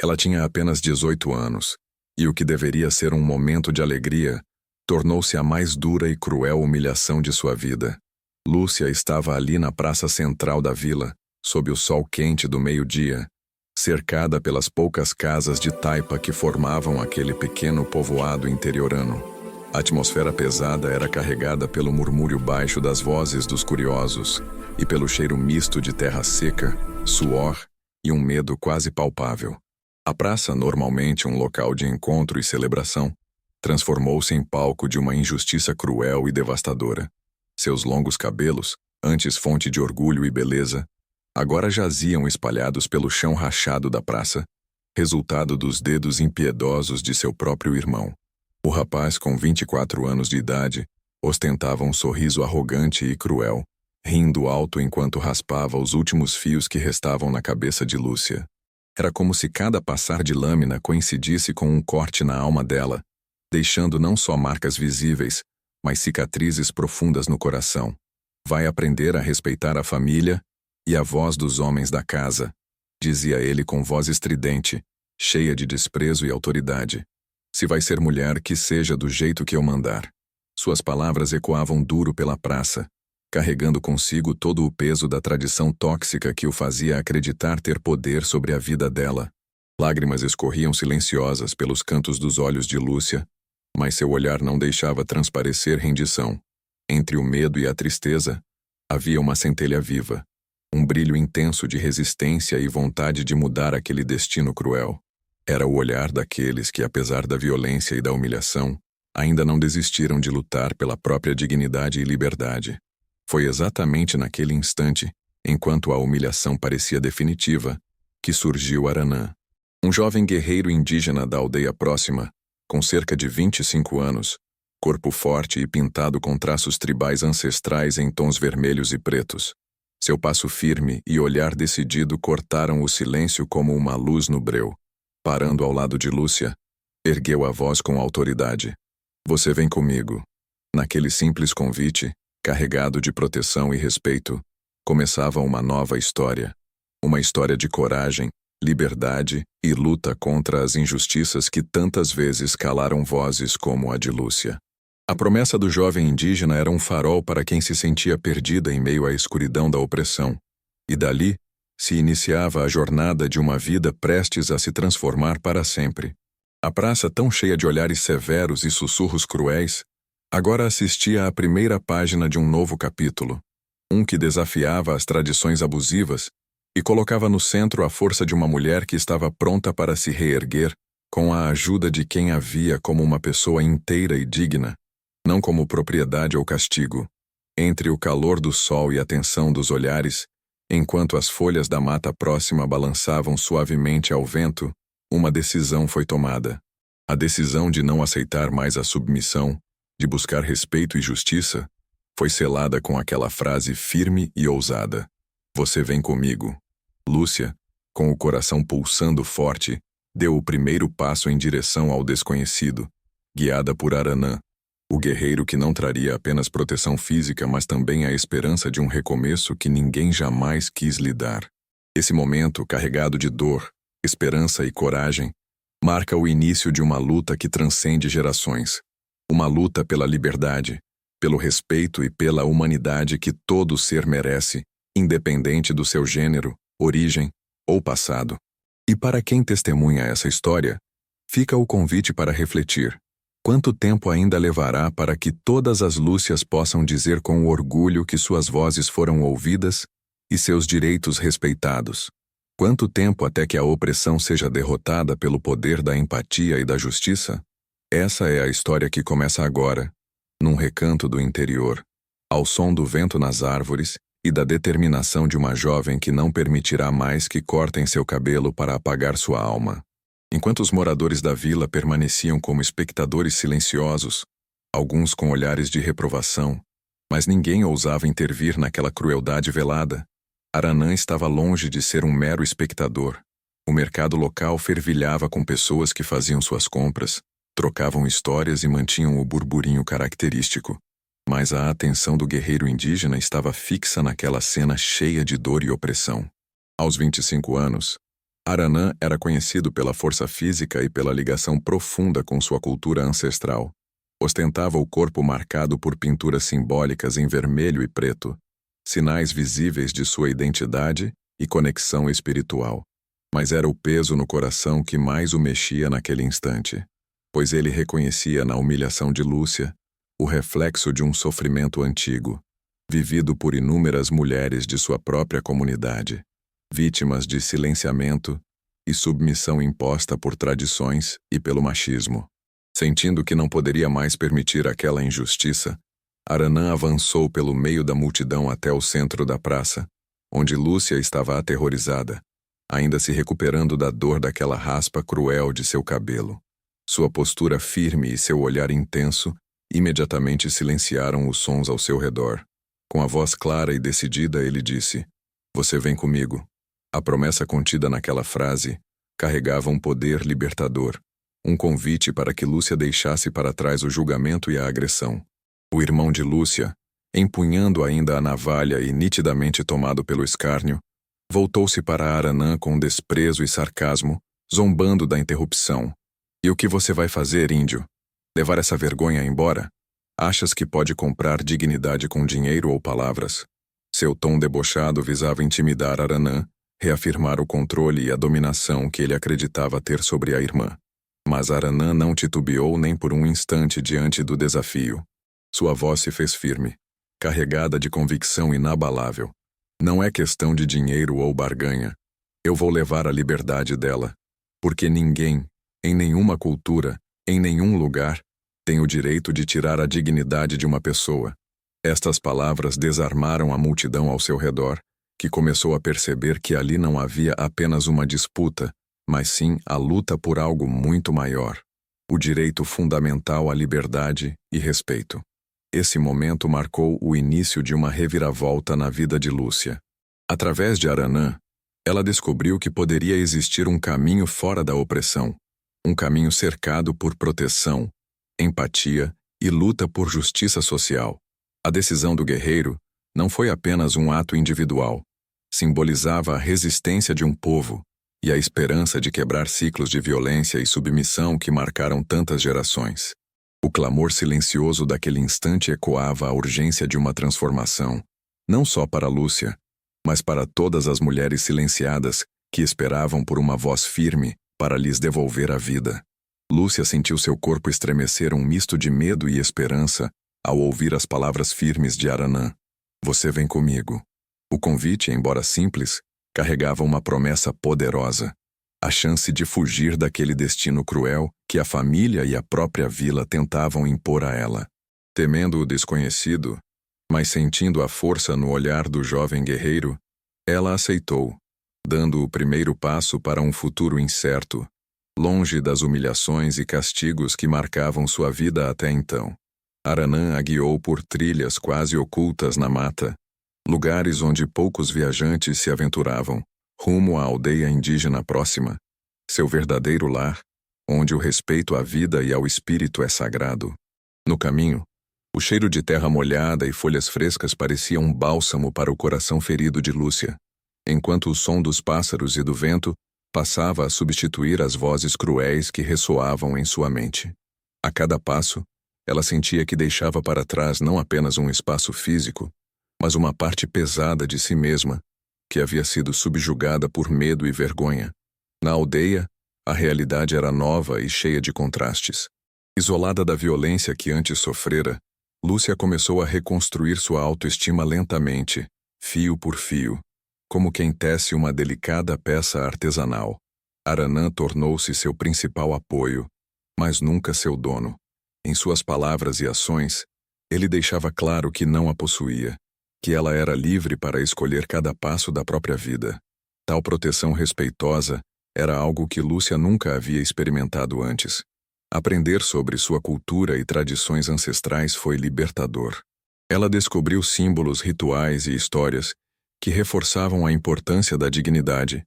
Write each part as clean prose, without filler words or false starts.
Ela tinha apenas 18 anos, e o que deveria ser um momento de alegria tornou-se a mais dura e cruel humilhação de sua vida. Lúcia estava ali na praça central da vila, sob o sol quente do meio-dia, cercada pelas poucas casas de taipa que formavam aquele pequeno povoado interiorano. A atmosfera pesada era carregada pelo murmúrio baixo das vozes dos curiosos e pelo cheiro misto de terra seca, suor e um medo quase palpável. A praça, normalmente um local de encontro e celebração, transformou-se em palco de uma injustiça cruel e devastadora. Seus longos cabelos, antes fonte de orgulho e beleza, agora jaziam espalhados pelo chão rachado da praça, resultado dos dedos impiedosos de seu próprio irmão. O rapaz, com 24 anos de idade, ostentava um sorriso arrogante e cruel, rindo alto enquanto raspava os últimos fios que restavam na cabeça de Lúcia. Era como se cada passar de lâmina coincidisse com um corte na alma dela, deixando não só marcas visíveis, mas cicatrizes profundas no coração. Vai aprender a respeitar a família e a voz dos homens da casa, dizia ele com voz estridente, cheia de desprezo e autoridade. Se vai ser mulher, que seja do jeito que eu mandar. Suas palavras ecoavam duro pela praça, carregando consigo todo o peso da tradição tóxica que o fazia acreditar ter poder sobre a vida dela. Lágrimas escorriam silenciosas pelos cantos dos olhos de Lúcia, mas seu olhar não deixava transparecer rendição. Entre o medo e a tristeza, havia uma centelha viva, um brilho intenso de resistência e vontade de mudar aquele destino cruel. Era o olhar daqueles que, apesar da violência e da humilhação, ainda não desistiram de lutar pela própria dignidade e liberdade. Foi exatamente naquele instante, enquanto a humilhação parecia definitiva, que surgiu Aranã. Um jovem guerreiro indígena da aldeia próxima, com cerca de 25 anos, corpo forte e pintado com traços tribais ancestrais em tons vermelhos e pretos. Seu passo firme e olhar decidido cortaram o silêncio como uma luz no breu. Parando ao lado de Lúcia, ergueu a voz com autoridade. Você vem comigo. Naquele simples convite, carregado de proteção e respeito, começava uma nova história. Uma história de coragem, liberdade e luta contra as injustiças que tantas vezes calaram vozes como a de Lúcia. A promessa do jovem indígena era um farol para quem se sentia perdida em meio à escuridão da opressão. E dali, se iniciava a jornada de uma vida prestes a se transformar para sempre. A praça, tão cheia de olhares severos e sussurros cruéis, agora assistia à primeira página de um novo capítulo, um que desafiava as tradições abusivas e colocava no centro a força de uma mulher que estava pronta para se reerguer com a ajuda de quem a via como uma pessoa inteira e digna, não como propriedade ou castigo. Entre o calor do sol e a tensão dos olhares, enquanto as folhas da mata próxima balançavam suavemente ao vento, uma decisão foi tomada. A decisão de não aceitar mais a submissão, de buscar respeito e justiça, foi selada com aquela frase firme e ousada. Você vem comigo. Lúcia, com o coração pulsando forte, deu o primeiro passo em direção ao desconhecido, guiada por Aranã, o guerreiro que não traria apenas proteção física, mas também a esperança de um recomeço que ninguém jamais quis lhe dar. Esse momento, carregado de dor, esperança e coragem, marca o início de uma luta que transcende gerações. Uma luta pela liberdade, pelo respeito e pela humanidade que todo ser merece, independente do seu gênero, origem ou passado. E para quem testemunha essa história, fica o convite para refletir. Quanto tempo ainda levará para que todas as Lúcias possam dizer com orgulho que suas vozes foram ouvidas e seus direitos respeitados? Quanto tempo até que a opressão seja derrotada pelo poder da empatia e da justiça? Essa é a história que começa agora, num recanto do interior, ao som do vento nas árvores e da determinação de uma jovem que não permitirá mais que cortem seu cabelo para apagar sua alma. Enquanto os moradores da vila permaneciam como espectadores silenciosos, alguns com olhares de reprovação, mas ninguém ousava intervir naquela crueldade velada, Aranã estava longe de ser um mero espectador. O mercado local fervilhava com pessoas que faziam suas compras, trocavam histórias e mantinham o burburinho característico. Mas a atenção do guerreiro indígena estava fixa naquela cena cheia de dor e opressão. Aos 25 anos, Aranã era conhecido pela força física e pela ligação profunda com sua cultura ancestral. Ostentava o corpo marcado por pinturas simbólicas em vermelho e preto, sinais visíveis de sua identidade e conexão espiritual. Mas era o peso no coração que mais o mexia naquele instante, pois ele reconhecia na humilhação de Lúcia o reflexo de um sofrimento antigo, vivido por inúmeras mulheres de sua própria comunidade, vítimas de silenciamento e submissão imposta por tradições e pelo machismo. Sentindo que não poderia mais permitir aquela injustiça, Aranã avançou pelo meio da multidão até o centro da praça, onde Lúcia estava aterrorizada, ainda se recuperando da dor daquela raspa cruel de seu cabelo. Sua postura firme e seu olhar intenso imediatamente silenciaram os sons ao seu redor. Com a voz clara e decidida, ele disse: "Você vem comigo." A promessa contida naquela frase carregava um poder libertador, um convite para que Lúcia deixasse para trás o julgamento e a agressão. O irmão de Lúcia, empunhando ainda a navalha e nitidamente tomado pelo escárnio, voltou-se para Aranã com desprezo e sarcasmo, zombando da interrupção. "E o que você vai fazer, índio? Levar essa vergonha embora? Achas que pode comprar dignidade com dinheiro ou palavras?" Seu tom debochado visava intimidar Aranã, reafirmar o controle e a dominação que ele acreditava ter sobre a irmã. Mas Aranã não titubeou nem por um instante diante do desafio. Sua voz se fez firme, carregada de convicção inabalável. "Não é questão de dinheiro ou barganha. Eu vou levar a liberdade dela. Porque ninguém, em nenhuma cultura, em nenhum lugar, tem o direito de tirar a dignidade de uma pessoa." Estas palavras desarmaram a multidão ao seu redor, que começou a perceber que ali não havia apenas uma disputa, mas sim a luta por algo muito maior: o direito fundamental à liberdade e respeito. Esse momento marcou o início de uma reviravolta na vida de Lúcia. Através de Aranã, ela descobriu que poderia existir um caminho fora da opressão, um caminho cercado por proteção, empatia e luta por justiça social. A decisão do guerreiro não foi apenas um ato individual, simbolizava a resistência de um povo e a esperança de quebrar ciclos de violência e submissão que marcaram tantas gerações. O clamor silencioso daquele instante ecoava a urgência de uma transformação, não só para Lúcia, mas para todas as mulheres silenciadas que esperavam por uma voz firme para lhes devolver a vida. Lúcia sentiu seu corpo estremecer um misto de medo e esperança ao ouvir as palavras firmes de Aranã: "Você vem comigo." O convite, embora simples, carregava uma promessa poderosa: a chance de fugir daquele destino cruel que a família e a própria vila tentavam impor a ela. Temendo o desconhecido, mas sentindo a força no olhar do jovem guerreiro, ela aceitou, dando o primeiro passo para um futuro incerto, longe das humilhações e castigos que marcavam sua vida até então. Aranã a guiou por trilhas quase ocultas na mata, lugares onde poucos viajantes se aventuravam, rumo à aldeia indígena próxima, seu verdadeiro lar, onde o respeito à vida e ao espírito é sagrado. No caminho, o cheiro de terra molhada e folhas frescas parecia um bálsamo para o coração ferido de Lúcia, enquanto o som dos pássaros e do vento passava a substituir as vozes cruéis que ressoavam em sua mente. A cada passo, ela sentia que deixava para trás não apenas um espaço físico, mas uma parte pesada de si mesma, que havia sido subjugada por medo e vergonha. Na aldeia, a realidade era nova e cheia de contrastes. Isolada da violência que antes sofrera, Lúcia começou a reconstruir sua autoestima lentamente, fio por fio, como quem tece uma delicada peça artesanal. Aranã tornou-se seu principal apoio, mas nunca seu dono. Em suas palavras e ações, ele deixava claro que não a possuía, que ela era livre para escolher cada passo da própria vida. Tal proteção respeitosa era algo que Lúcia nunca havia experimentado antes. Aprender sobre sua cultura e tradições ancestrais foi libertador. Ela descobriu símbolos, rituais e histórias que reforçavam a importância da dignidade,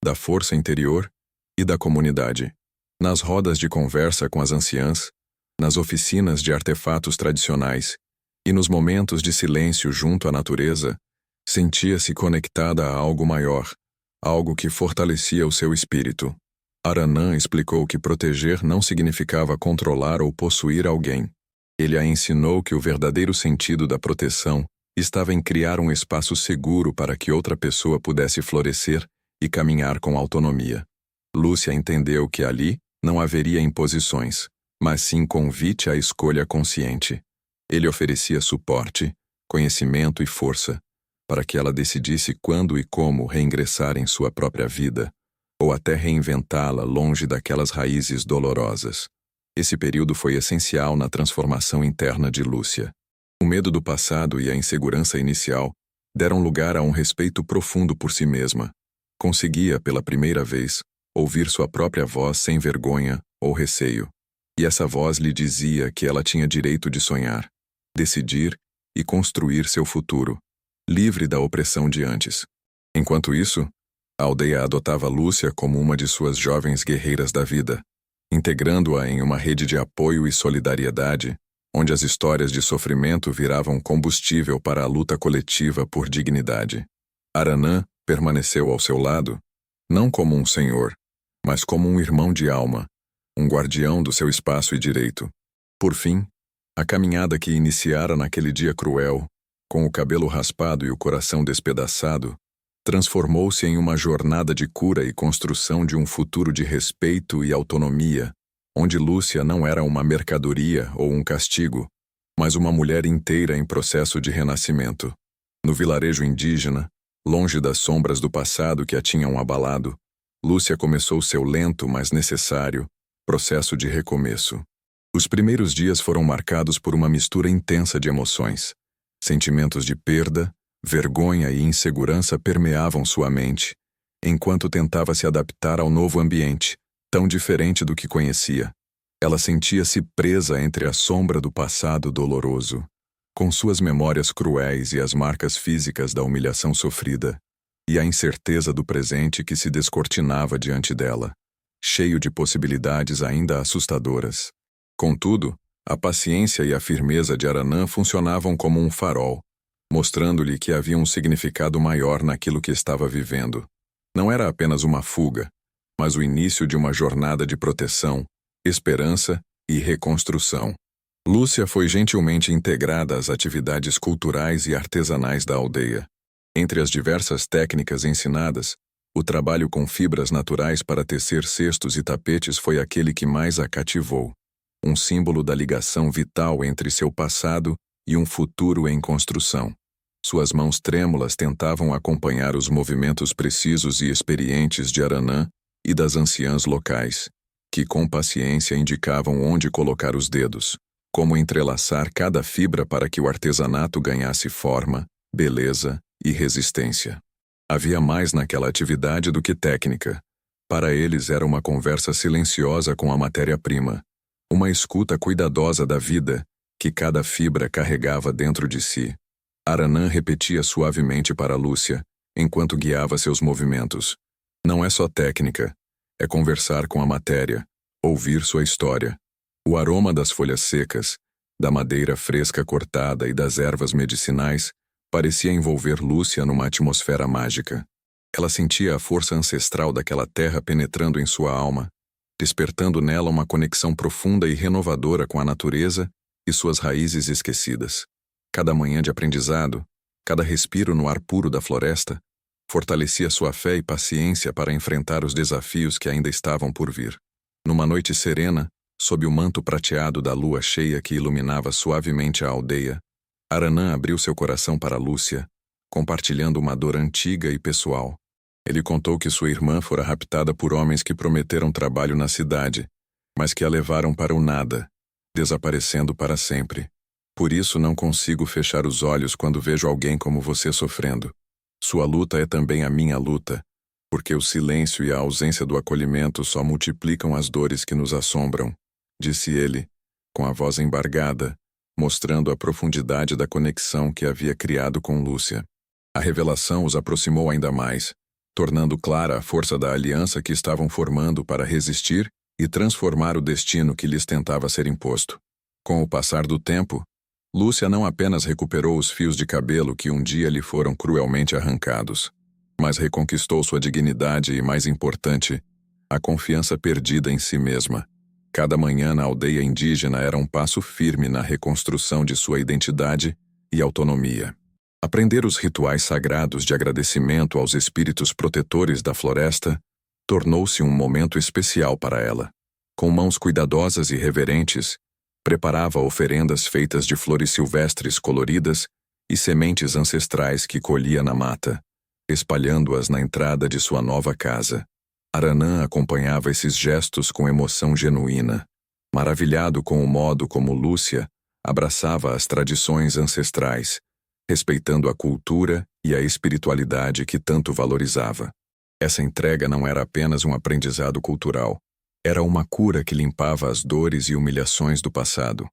da força interior e da comunidade. Nas rodas de conversa com as anciãs, nas oficinas de artefatos tradicionais e nos momentos de silêncio junto à natureza, sentia-se conectada a algo maior, algo que fortalecia o seu espírito. Aranã explicou que proteger não significava controlar ou possuir alguém. Ele a ensinou que o verdadeiro sentido da proteção estava em criar um espaço seguro para que outra pessoa pudesse florescer e caminhar com autonomia. Lúcia entendeu que ali não haveria imposições, mas sim convite à escolha consciente. Ele oferecia suporte, conhecimento e força, para que ela decidisse quando e como reingressar em sua própria vida, ou até reinventá-la longe daquelas raízes dolorosas. Esse período foi essencial na transformação interna de Lúcia. O medo do passado e a insegurança inicial deram lugar a um respeito profundo por si mesma. Conseguia, pela primeira vez, ouvir sua própria voz sem vergonha ou receio. E essa voz lhe dizia que ela tinha direito de sonhar, decidir e construir seu futuro, livre da opressão de antes. Enquanto isso, a aldeia adotava Lúcia como uma de suas jovens guerreiras da vida, integrando-a em uma rede de apoio e solidariedade, onde as histórias de sofrimento viravam combustível para a luta coletiva por dignidade. Aranã permaneceu ao seu lado, não como um senhor, mas como um irmão de alma, um guardião do seu espaço e direito. Por fim, a caminhada que iniciara naquele dia cruel, com o cabelo raspado e o coração despedaçado, transformou-se em uma jornada de cura e construção de um futuro de respeito e autonomia, onde Lúcia não era uma mercadoria ou um castigo, mas uma mulher inteira em processo de renascimento. No vilarejo indígena, longe das sombras do passado que a tinham abalado, Lúcia começou seu lento, mas necessário, processo de recomeço. Os primeiros dias foram marcados por uma mistura intensa de emoções. Sentimentos de perda, vergonha e insegurança permeavam sua mente, enquanto tentava se adaptar ao novo ambiente, tão diferente do que conhecia. Ela sentia-se presa entre a sombra do passado doloroso, com suas memórias cruéis e as marcas físicas da humilhação sofrida, e a incerteza do presente que se descortinava diante dela, cheio de possibilidades ainda assustadoras. Contudo, a paciência e a firmeza de Aranã funcionavam como um farol, mostrando-lhe que havia um significado maior naquilo que estava vivendo. Não era apenas uma fuga, mas o início de uma jornada de proteção, esperança e reconstrução. Lúcia foi gentilmente integrada às atividades culturais e artesanais da aldeia. Entre as diversas técnicas ensinadas, o trabalho com fibras naturais para tecer cestos e tapetes foi aquele que mais a cativou, um símbolo da ligação vital entre seu passado e um futuro em construção. Suas mãos trêmulas tentavam acompanhar os movimentos precisos e experientes de Aranã e das anciãs locais, que com paciência indicavam onde colocar os dedos, como entrelaçar cada fibra para que o artesanato ganhasse forma, beleza e resistência. Havia mais naquela atividade do que técnica. Para eles era uma conversa silenciosa com a matéria-prima, uma escuta cuidadosa da vida que cada fibra carregava dentro de si. Aranã repetia suavemente para Lúcia, enquanto guiava seus movimentos. Não é só técnica, é conversar com a matéria, ouvir sua história. O aroma das folhas secas, da madeira fresca cortada e das ervas medicinais parecia envolver Lúcia numa atmosfera mágica. Ela sentia a força ancestral daquela terra penetrando em sua alma, despertando nela uma conexão profunda e renovadora com a natureza e suas raízes esquecidas. Cada manhã de aprendizado, cada respiro no ar puro da floresta, fortalecia sua fé e paciência para enfrentar os desafios que ainda estavam por vir. Numa noite serena, sob o manto prateado da lua cheia que iluminava suavemente a aldeia, Aranã abriu seu coração para Lúcia, compartilhando uma dor antiga e pessoal. Ele contou que sua irmã fora raptada por homens que prometeram trabalho na cidade, mas que a levaram para o nada, desaparecendo para sempre. Por isso não consigo fechar os olhos quando vejo alguém como você sofrendo. Sua luta é também a minha luta, porque o silêncio e a ausência do acolhimento só multiplicam as dores que nos assombram, disse ele, com a voz embargada, mostrando a profundidade da conexão que havia criado com Lúcia. A revelação os aproximou ainda mais, tornando clara a força da aliança que estavam formando para resistir e transformar o destino que lhes tentava ser imposto. Com o passar do tempo, Lúcia não apenas recuperou os fios de cabelo que um dia lhe foram cruelmente arrancados. mas reconquistou sua dignidade e, mais importante, a confiança perdida em si mesma. Cada manhã na aldeia indígena era um passo firme na reconstrução de sua identidade e autonomia. Aprender os rituais sagrados de agradecimento aos espíritos protetores da floresta tornou-se um momento especial para ela. Com mãos cuidadosas e reverentes, preparava oferendas feitas de flores silvestres coloridas e sementes ancestrais que colhia na mata, espalhando-as na entrada de sua nova casa. Aranã acompanhava esses gestos com emoção genuína, maravilhado com o modo como Lúcia abraçava as tradições ancestrais, respeitando a cultura e a espiritualidade que tanto valorizava. Essa entrega não era apenas um aprendizado cultural, era uma cura que limpava as dores e humilhações do passado.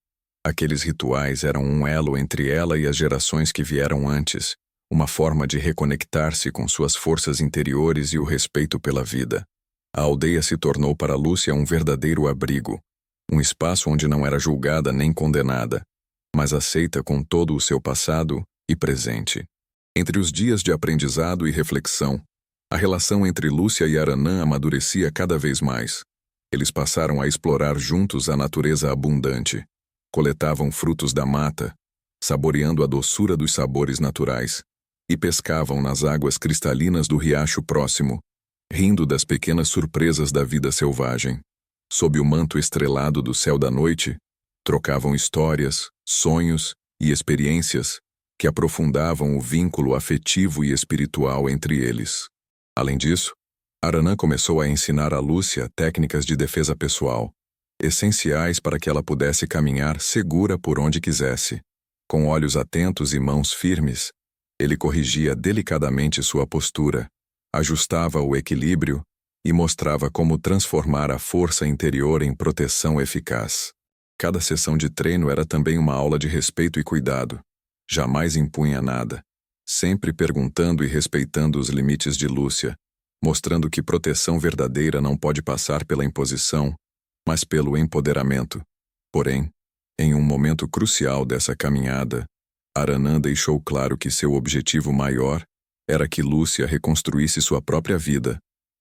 Aqueles rituais eram um elo entre ela e as gerações que vieram antes, uma forma de reconectar-se com suas forças interiores e o respeito pela vida. A aldeia se tornou para Lúcia um verdadeiro abrigo, um espaço onde não era julgada nem condenada, mas aceita com todo o seu passado e presente. Entre os dias de aprendizado e reflexão, a relação entre Lúcia e Aranã amadurecia cada vez mais. Eles passaram a explorar juntos a natureza abundante, coletavam frutos da mata, saboreando a doçura dos sabores naturais, e pescavam nas águas cristalinas do riacho próximo, rindo das pequenas surpresas da vida selvagem. Sob o manto estrelado do céu da noite, trocavam histórias, sonhos e experiências que aprofundavam o vínculo afetivo e espiritual entre eles. Além disso, Aranã começou a ensinar a Lúcia técnicas de defesa pessoal, essenciais para que ela pudesse caminhar segura por onde quisesse. Com olhos atentos e mãos firmes, ele corrigia delicadamente sua postura, ajustava o equilíbrio e mostrava como transformar a força interior em proteção eficaz. Cada sessão de treino era também uma aula de respeito e cuidado. Jamais impunha nada, sempre perguntando e respeitando os limites de Lúcia, mostrando que proteção verdadeira não pode passar pela imposição, mas pelo empoderamento. Porém, em um momento crucial dessa caminhada, Aranã deixou claro que seu objetivo maior era que Lúcia reconstruísse sua própria vida,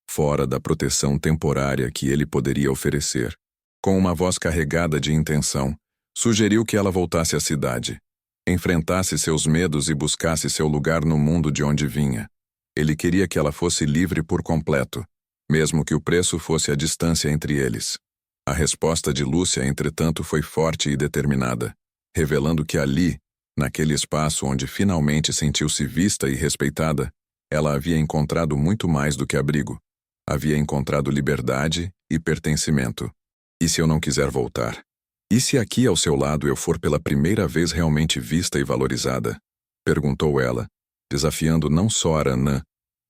fora da proteção temporária que ele poderia oferecer. Com uma voz carregada de intenção, sugeriu que ela voltasse à cidade, enfrentasse seus medos e buscasse seu lugar no mundo de onde vinha. Ele queria que ela fosse livre por completo, mesmo que o preço fosse a distância entre eles. A resposta de Lúcia, entretanto, foi forte e determinada, revelando que ali, naquele espaço onde finalmente sentiu-se vista e respeitada, ela havia encontrado muito mais do que abrigo. Havia encontrado liberdade e pertencimento. E se eu não quiser voltar? E se aqui ao seu lado eu for pela primeira vez realmente vista e valorizada? Perguntou ela, desafiando não só Aranã,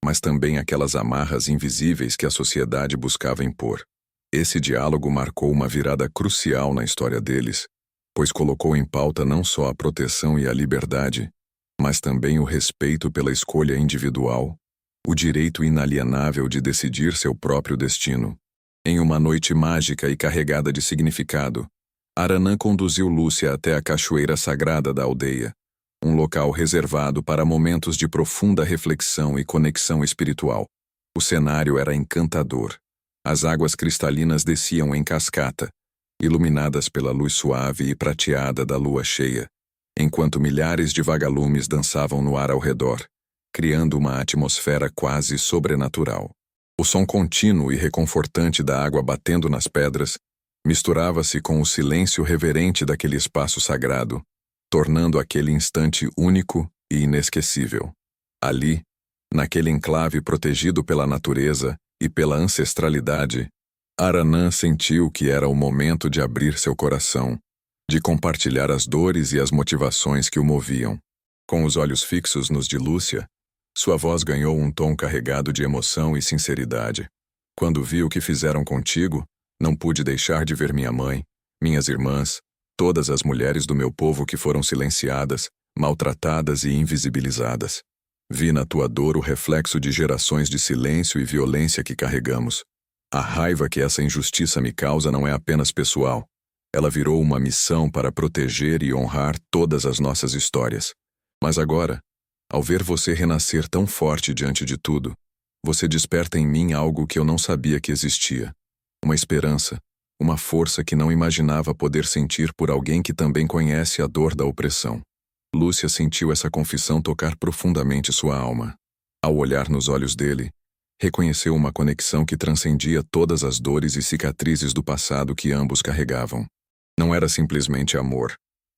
mas também aquelas amarras invisíveis que a sociedade buscava impor. Esse diálogo marcou uma virada crucial na história deles, pois colocou em pauta não só a proteção e a liberdade, mas também o respeito pela escolha individual, o direito inalienável de decidir seu próprio destino. Em uma noite mágica e carregada de significado, Aranã conduziu Lúcia até a cachoeira sagrada da aldeia, um local reservado para momentos de profunda reflexão e conexão espiritual. O cenário era encantador. As águas cristalinas desciam em cascata, iluminadas pela luz suave e prateada da lua cheia, enquanto milhares de vagalumes dançavam no ar ao redor, criando uma atmosfera quase sobrenatural. O som contínuo e reconfortante da água batendo nas pedras misturava-se com o silêncio reverente daquele espaço sagrado, tornando aquele instante único e inesquecível. Ali, naquele enclave protegido pela natureza e pela ancestralidade, Aranã sentiu que era o momento de abrir seu coração, de compartilhar as dores e as motivações que o moviam. Com os olhos fixos nos de Lúcia, sua voz ganhou um tom carregado de emoção e sinceridade. Quando vi o que fizeram contigo, não pude deixar de ver minha mãe, minhas irmãs, todas as mulheres do meu povo que foram silenciadas, maltratadas e invisibilizadas. Vi na tua dor o reflexo de gerações de silêncio e violência que carregamos. A raiva que essa injustiça me causa não é apenas pessoal. Ela virou uma missão para proteger e honrar todas as nossas histórias. Mas agora, Ao ver você renascer tão forte diante de tudo, você desperta em mim algo que eu não sabia que existia. Uma esperança, uma força que não imaginava poder sentir por alguém que também conhece a dor da opressão. Lúcia sentiu essa confissão tocar profundamente sua alma. Ao olhar nos olhos dele, reconheceu uma conexão que transcendia todas as dores e cicatrizes do passado que ambos carregavam. Não era simplesmente amor,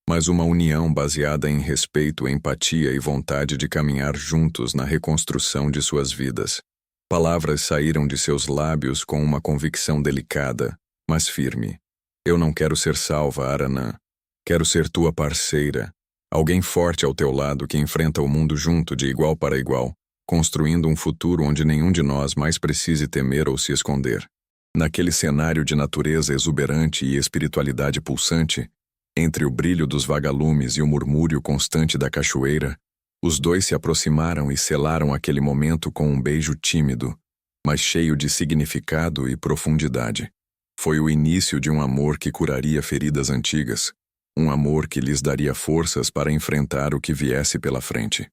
mas uma união baseada em respeito, empatia e vontade de caminhar juntos na reconstrução de suas vidas. Palavras saíram de seus lábios com uma convicção delicada, mas firme. Eu não quero ser salva, Aranã. Quero ser tua parceira. Alguém forte ao teu lado que enfrenta o mundo junto de igual para igual, construindo um futuro onde nenhum de nós mais precise temer ou se esconder. Naquele cenário de natureza exuberante e espiritualidade pulsante, entre o brilho dos vagalumes e o murmúrio constante da cachoeira, os dois se aproximaram e selaram aquele momento com um beijo tímido, mas cheio de significado e profundidade. Foi o início de um amor que curaria feridas antigas, um amor que lhes daria forças para enfrentar o que viesse pela frente.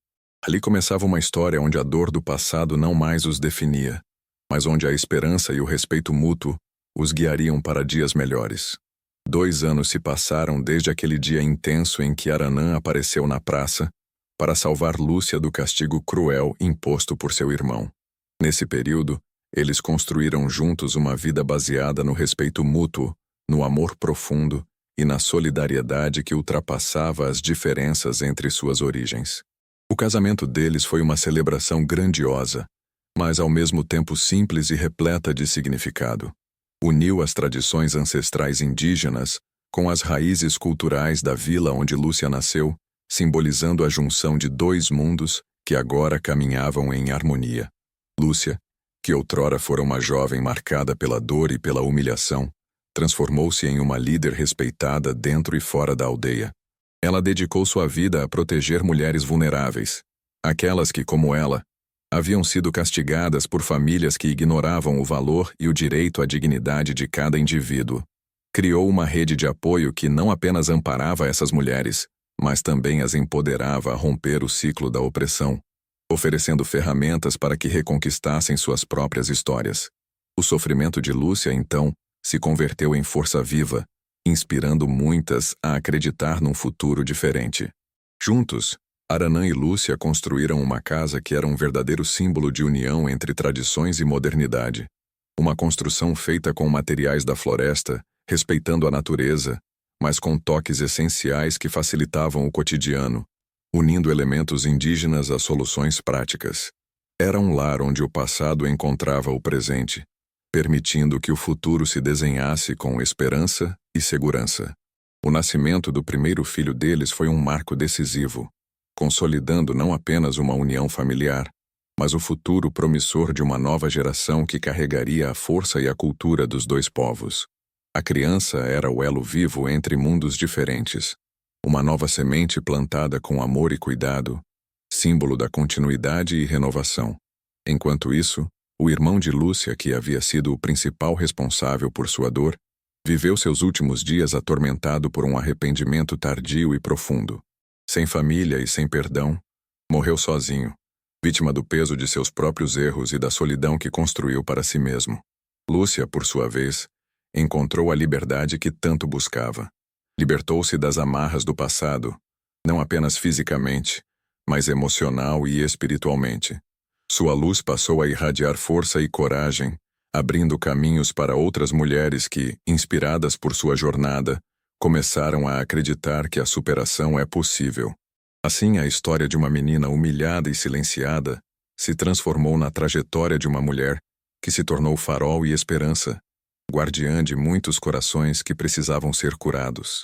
Ali começava uma história onde a dor do passado não mais os definia, mas onde a esperança e o respeito mútuo os guiariam para dias melhores. 2 anos se passaram desde aquele dia intenso em que Aranã apareceu na praça para salvar Lúcia do castigo cruel imposto por seu irmão. Nesse período, eles construíram juntos uma vida baseada no respeito mútuo, no amor profundo e na solidariedade que ultrapassava as diferenças entre suas origens. O casamento deles foi uma celebração grandiosa, mas ao mesmo tempo simples e repleta de significado. Uniu as tradições ancestrais indígenas com as raízes culturais da vila onde Lúcia nasceu, simbolizando a junção de 2 mundos que agora caminhavam em harmonia. Lúcia, que outrora fora uma jovem marcada pela dor e pela humilhação, transformou-se em uma líder respeitada dentro e fora da aldeia. Ela dedicou sua vida a proteger mulheres vulneráveis, aquelas que, como ela, haviam sido castigadas por famílias que ignoravam o valor e o direito à dignidade de cada indivíduo. Criou uma rede de apoio que não apenas amparava essas mulheres, mas também as empoderava a romper o ciclo da opressão, oferecendo ferramentas para que reconquistassem suas próprias histórias. O sofrimento de Lúcia, então, se converteu em força viva, inspirando muitas a acreditar num futuro diferente. Juntos, Aranã e Lúcia construíram uma casa que era um verdadeiro símbolo de união entre tradições e modernidade. Uma construção feita com materiais da floresta, respeitando a natureza, mas com toques essenciais que facilitavam o cotidiano, unindo elementos indígenas a soluções práticas. Era um lar onde o passado encontrava o presente, permitindo que o futuro se desenhasse com esperança e segurança. O nascimento do primeiro filho deles foi um marco decisivo, consolidando não apenas uma união familiar, mas o futuro promissor de uma nova geração que carregaria a força e a cultura dos 2 povos. A criança era o elo vivo entre mundos diferentes, uma nova semente plantada com amor e cuidado, símbolo da continuidade e renovação. Enquanto isso, o irmão de Lúcia, que havia sido o principal responsável por sua dor, viveu seus últimos dias atormentado por um arrependimento tardio e profundo. Sem família e sem perdão, morreu sozinho, vítima do peso de seus próprios erros e da solidão que construiu para si mesmo. Lúcia, por sua vez, encontrou a liberdade que tanto buscava. Libertou-se das amarras do passado, não apenas fisicamente, mas emocional e espiritualmente. Sua luz passou a irradiar força e coragem, abrindo caminhos para outras mulheres que, inspiradas por sua jornada, começaram a acreditar que a superação é possível. Assim, a história de uma menina humilhada e silenciada se transformou na trajetória de uma mulher que se tornou farol e esperança, guardiã de muitos corações que precisavam ser curados.